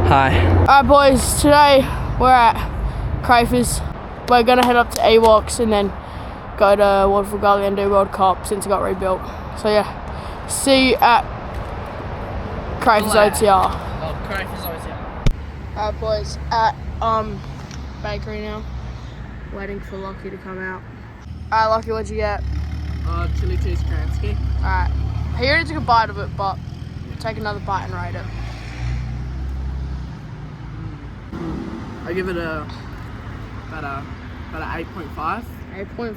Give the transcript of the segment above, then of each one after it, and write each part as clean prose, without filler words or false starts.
Hi. Alright boys, today we're at Crafers. We're gonna head up to Ewoks and then go to Waterfall Gully and do World Cup since it got rebuilt. So yeah, see you at Crafers OTR. Oh, Crafers OTR. Alright boys, at bakery now, waiting for Lockie to come out. Alright Lockie, what'd you get? Chili cheese Kransky. Alright, he already took a bite of it, but we'll take another bite and rate it. I give it about a 8.5. 8.5.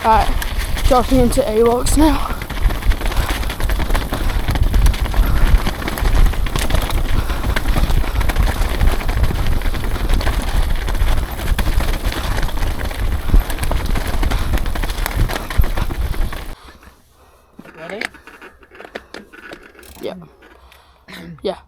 Alright, dropping into Ewoks now. Ready? Yeah. Yeah.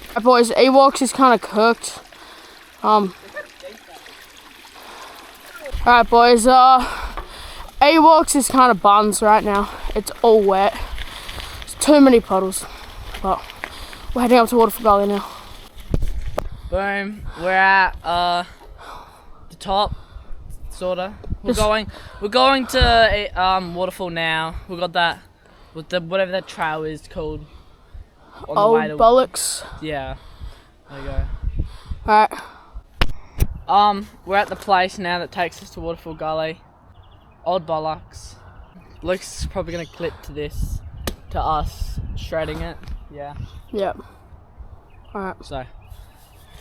Alright boys, Ewoks is kind of cooked. Alright boys, Ewoks is kind of buns right now. It's all wet. There's too many puddles. But we're heading up to Waterfall Gully now. Boom. We're at the top, sorta. We're going to Waterfall now. We got that with the whatever that trail is called. On the way to, Bollocks. yeah. There you go. Alright. We're at the place now that takes us to Waterfall Gully. Old Bollocks. Luke's probably gonna clip to this, to us shredding it. Yeah. Yep. Alright. So,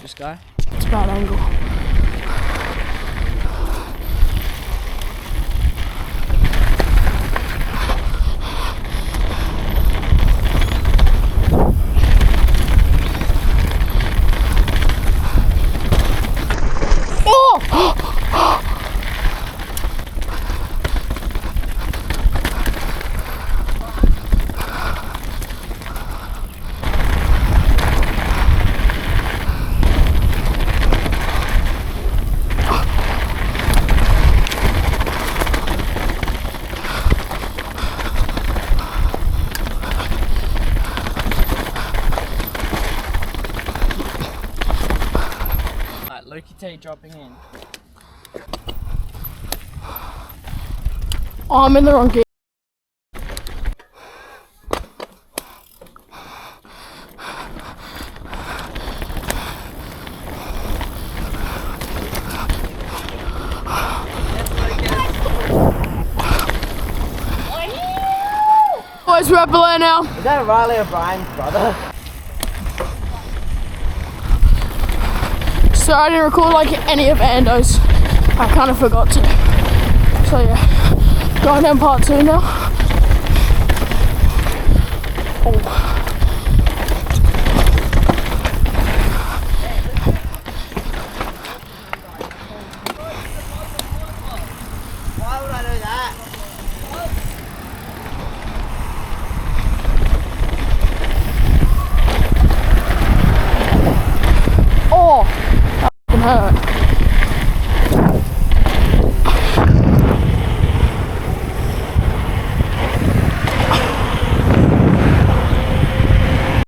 just go. It's a bad angle. Lukey T dropping in. Oh, I'm in the wrong gear. Boys, we're at Belair now. Is that Riley O'Brien's brother? So I didn't record like any of Ando's. I kind of forgot to. So yeah, going down part 2 now. Oh. Why would I